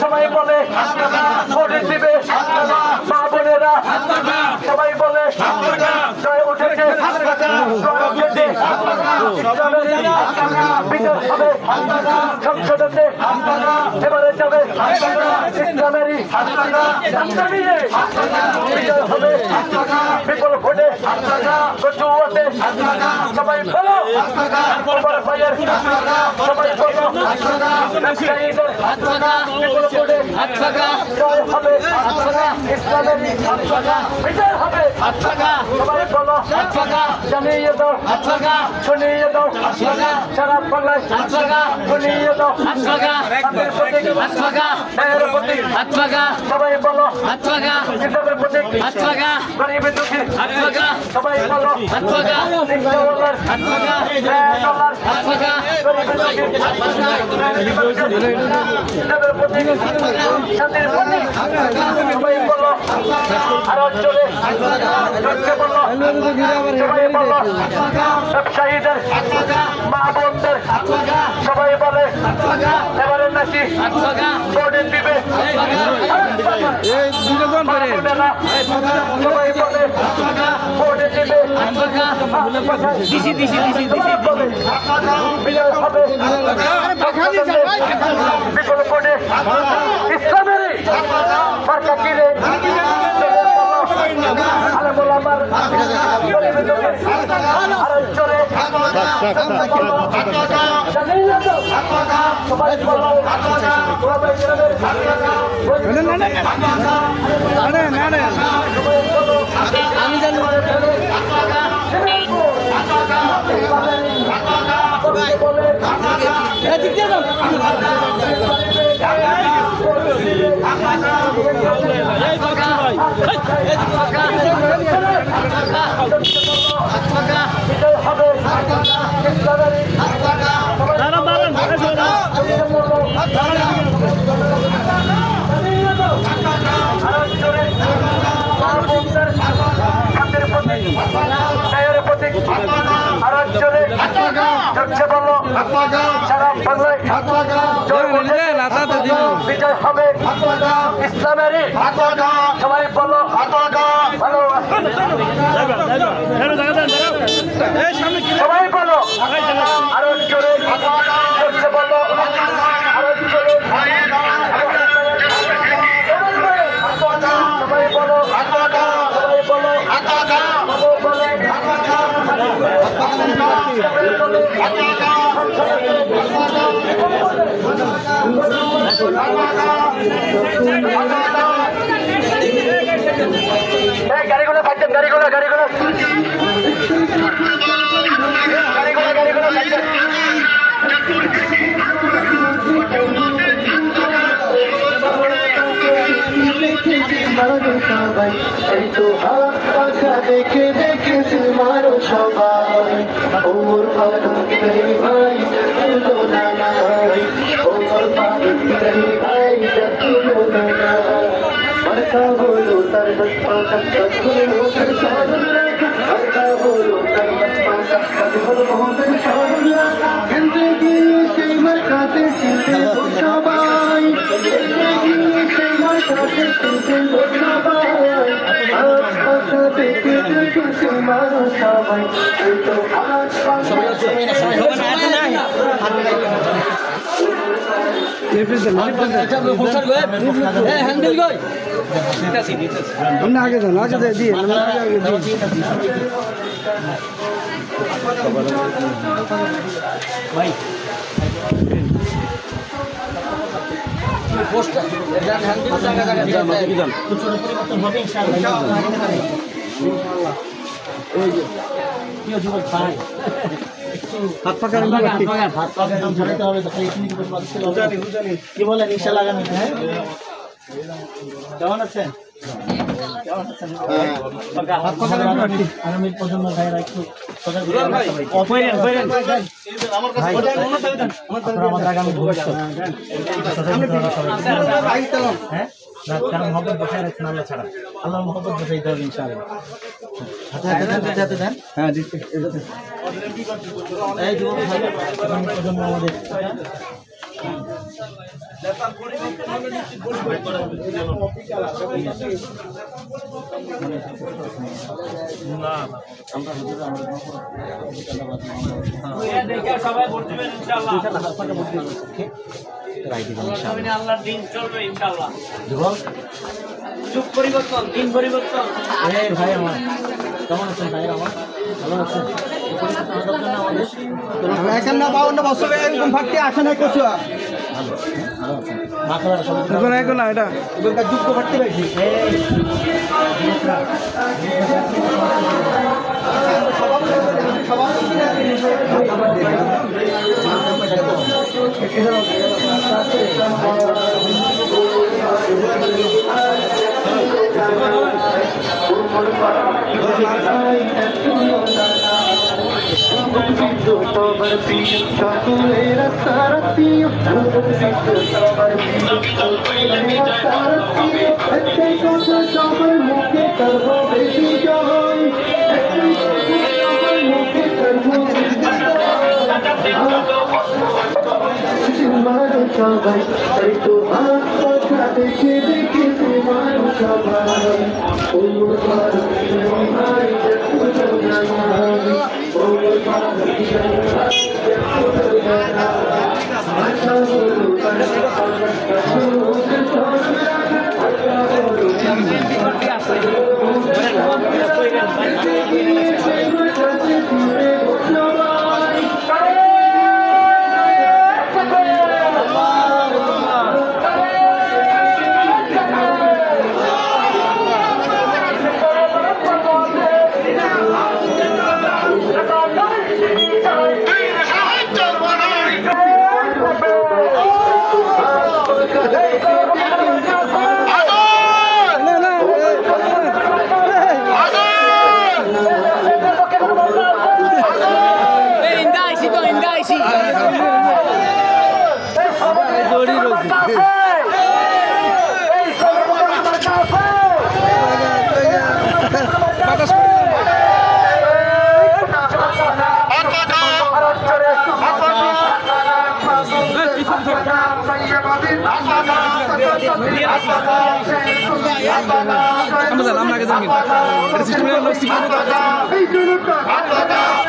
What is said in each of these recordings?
সবাই বলে ভোট দিবে মা বোনেরা সবাই বলে জয় উঠেছে বিজয় হবে সংসদে এবারে যাবে ইসলামেরই বিজয় হবে বিপুল ভোটে কচুয়াতে সবাই বলো ভাইয়ের সবাই বলো ব্যবসায়ীদের বিপুল ভোটে জয় হবে ইসলামেরই বিজয় হবে সবাই বলো জানিয়ে দাও শুনিয়ে দাও সারা বাংলায় শুনিয়ে দাও সবাই বলো কিতাবের প্রতি গরিবের দুঃখী সবাই বলো কিতাবের প্রতি শান্তির প্রতি সবাই বলো আর অঞ্চলে বলো সবাই বলো ব্যবসায়ীদের মা বোনদের সবাই বলে এবারে নাকি ভোটে দিবে সবাই বলে ভোটে দিবে বিজয় হবে বিপুল ভোটে ইসলামের মার্কা কিনে আমি জানি সারা বাংলায় বিজয় হবে ইসলামেরই সবাই বলো সবাই বলো আরো জোরে বলো আরো জোরে সবাই বলো সবাই বলো গাড়িগুলো থাকতেন গাড়িগুলো গাড়িগুলো তো হাত পাখা দেখে দেখে মারো সবাই ওমর ফারুক ভাই তুলো না নাই ওমর ফারুক ভাই তুলো না নাই মার্কা হলো তার পাকা হলো তার সাদরা মার্কা হলো তার পাকা হলো তার সাদরা জিন্দেগি সেই মার্কাতে চিনতে সবাই জিন্দেগি সেই মার্কাতে চিনতে সবাই হাত পাখা দেখে দেখে মারো সবাই তো হাত পাখা আগে যান আগে দিয়ে ভাই হাত পাকা ঝরাইতে হবে তো খালি কি বলেন ইনশাআল্লাহ আগামী হ্যাঁ কেমন আছেন আগামী প্রজন্ম ভাইরা একটু আমাদের আগামী ভবিষ্যৎ হ্যাঁ কারণ মহব্বত বসায় রাখছেন আল্লাহ ছাড়া আল্লাহর মহব্বত বসাইতে হবে ইনশাআল্লাহ হ্যাঁ দিচ্ছি এই যুবক ভাই আগামী প্রজন্ম আমাদের আল্লাহর দিন চলবে ইনশাআল্লাহ। যুগ পরিবর্তন, দিন পরিবর্তন। ভাই আমার কেমন আছেন ভাই আমার ভালো আছেন এখানে না বাউন্ন বছর এরকম ফাটতে আসে না কিছু না এটা যুক্ত ফাটতে পারছি সকলেরা সারথিও একটাই কথা সবার মুখে করবো বেশি জয় সবার মুখে করবো মারো সবাই তাই তো হাত পাখা দেখে দেখে মারো সবাই ওমর ফারুক ভাই তুলো না নাই ওমর ফারুক ভাই তুলো না নাই মার্কা হলো তার পাকা হলো তার সাদরা মার্কা হলো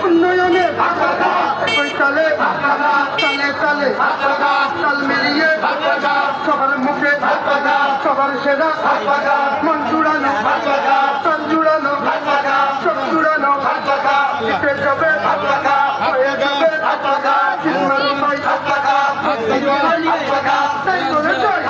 উন্নয়নের তালে তালে তালে তাল মিলিয়ে সবার মুখে সবার সেরা মন জুড়ানো প্রাণ জুড়ানো সব জুড়ানো জিতে যাবে হয়ে যাবে চিন্মার ভাই তাই করে যাই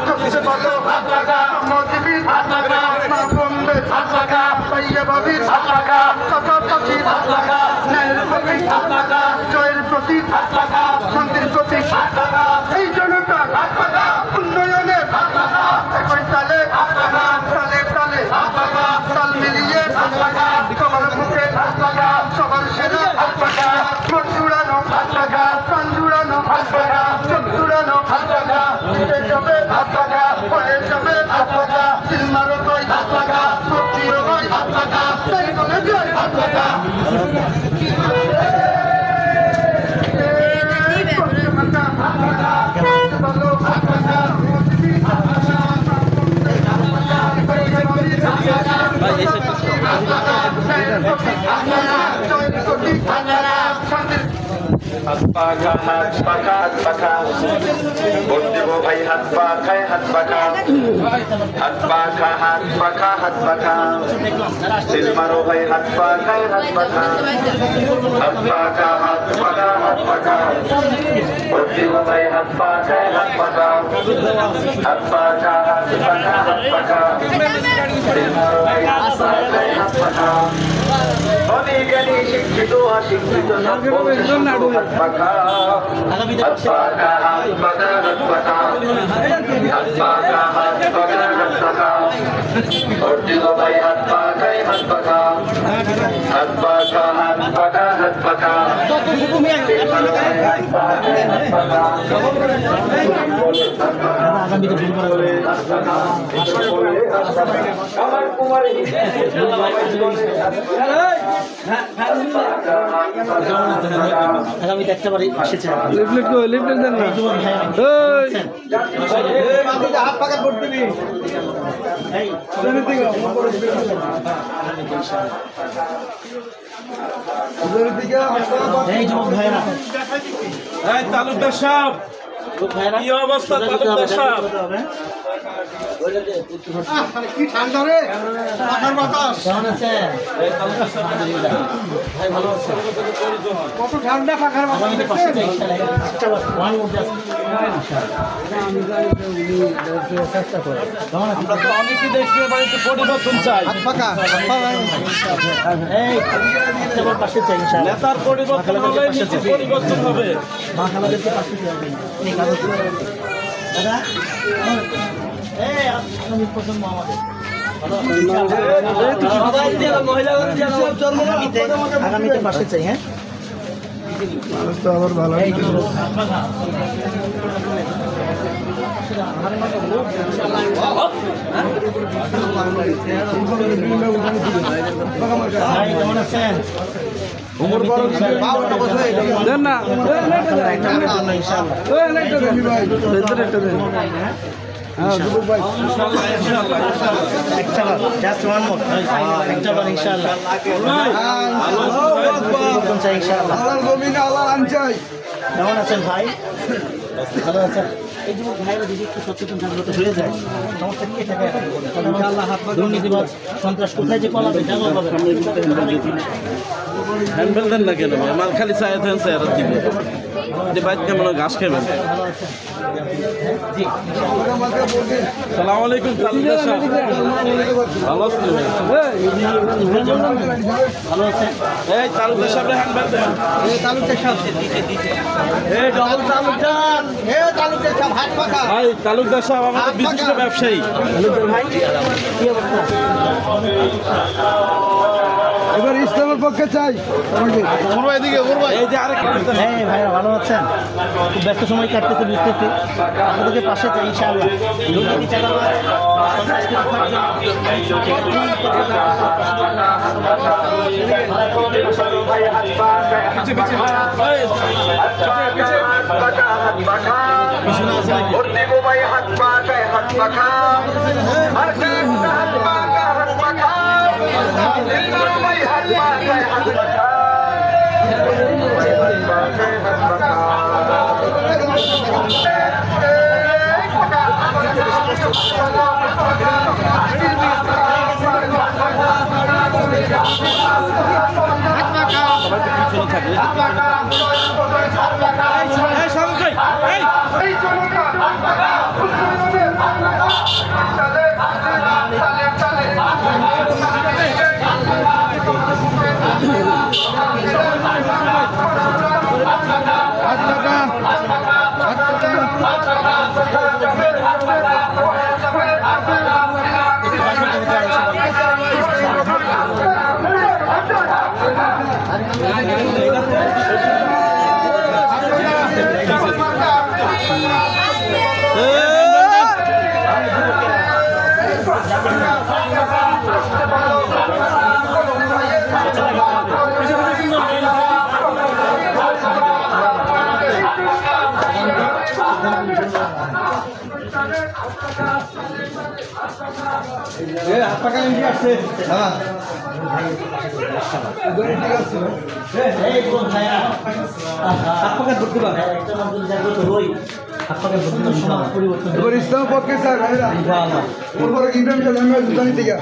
सबसे बड़ो मौजूद बॉम्बे सैयबाबी सतापति नैर प्रतीक जयर प्रतीक शांतिर प्रतीक এই জন্য হাত পাকা তোমার বুকে হাত পাকা সবার সেরা হাত পাকা মন জুড়ানো হাত পাকা প্রাণ জুড়ানো হাত পাকা চোখ জুড়ানো হাত পাকা উঠে যাবে হাত পাকা হয়ে যাবে হাত পাকা দিল মারো কই হাত পাকা সত্যিও কই হাত পাকা তাই বলে জয় হাত পাকা হাত পাকা হাত পাকা হাত পাকা ভোট দেব ভাই হাত পাখায় হাত পাকা হাত পাকা হাত পাকা হাত পাকা সিল মারো ভাই হাত পাখায় হাত পাকা হাত পাকা হাত পাকা হাত পাকা ভোট দেব ভাই হাত পাখায় হাত পাকা হাত পাকা হাত পাকা হাত পাকা সিল মারো ভাই হাত পাখায় হাত পাকা ধনী জ্ঞানী শিক্ষিত অশিক্ষিত হাত পাকা হাত পাকা হাত পাকা হাত পাকা হাত পাকা হাত পাকা হাত পাকা ভোট দিব ভাই হাত পাকায় হাত পাকা হাত পাকা হাত পাকা হাত পাকা আগামীতে একটা বাড়ি এসেছে লিফলেট দেন না হাত পাকা ভোট দিবি এই যুবক ভাইরা তালুকদার সাহেব কি অবস্থা তালুকদার সাহেব কি ঠান্ডা রে পাখার বাতাস কেমন আছেন ভাই ভালো আছে কত ঠান্ডা পাখার বাতাস আমরা তো অনেকেই দেখছি বাড়িতে পরিবর্তন চাই পাশে চাই ইনশাআল্লাহ নেতার পরিবর্তন হলে নিচে পরিবর্তন হবে মা খালাদেরকে পাশে চাই দাদা এই আগামী প্রজন্ম আমাদের আগামীতে পাশে চাই হ্যাঁ মানুষ তো আবার ভালো কেমন আছেন দেন না কেমন আছেন ভাই ভালো আছেন এই যুবক ভাইরা যদি একটু সচেতন জাগ্রত হয়ে যায় সমস্যা কে থাকে দুর্নীতিবাজ সন্ত্রাস কোথায় যে পালাবে জানা পাবে হ্যান্ডবেল দেন না কেন আমার খালি চায় দেন স্যার দিবে যে বাইক কেমন ঘাস খাবেন ভালো আছেন জি সালাম আলাইকুম তালুকদার সাহেব ভালো আছেন ভালো আছেন এই তালুকদার সাহেব হ্যান্ডবেল দেন ভাই তালুকদার সাহেব আমাদের বিশিষ্ট ব্যবসায়ী ভাই কি অবস্থা এবার ইসলামের পক্ষে চাই এই যে আরেক হ্যাঁ ভাইরা ভালো আছেন খুব ব্যস্ত সময় কাটতেছে বুঝতেছি আপনাদেরকে পাশে চাই ইনশাআল্লাহ দুর্নীতি চাঁদাবাজ, সন্ত্রাসী রক্ষার এই কোন ভাইয়া হাত পাকা ধরতে পারে একটা মানুষ জাগ্রত হই হাত পাকা ধরতে পারে সমাজ পরিবর্তন ইসলাম পক্ষে স্যার ইনশাআল্লাহ ওপরে ইন্টারনেট আমি জানি থেকে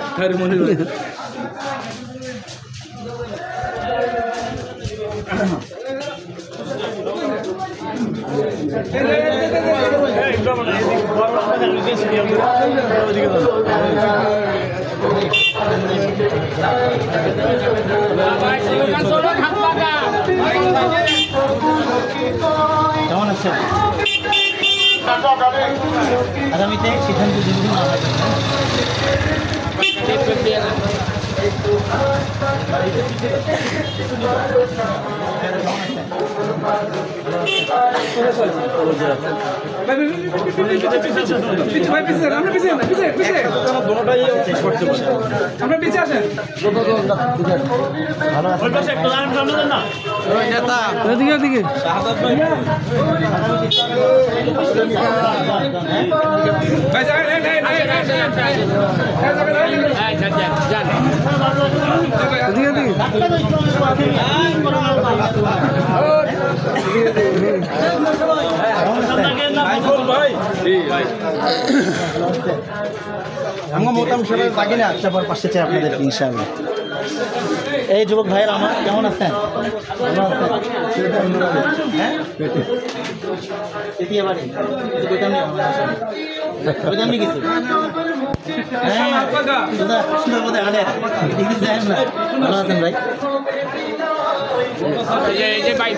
কেমন আছেন আগামীতে সিদ্ধান্ত যদি না হয় ভালো আমরা মোটাম সবাই বাকি না তারপর পাশে চাই আপনাদের ইনশাআল্লাহ এই যুবক ভাইয়ের আমার কেমন আছেন ভালো আছেন হ্যাঁ এটি আবার কইতাম নি কিছু হ্যাঁ দাদা সুন্দর মধ্যে আনে দেখি যায় না ভালো আছেন ভাই এই যে বাই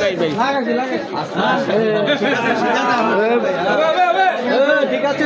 ঠিক আছে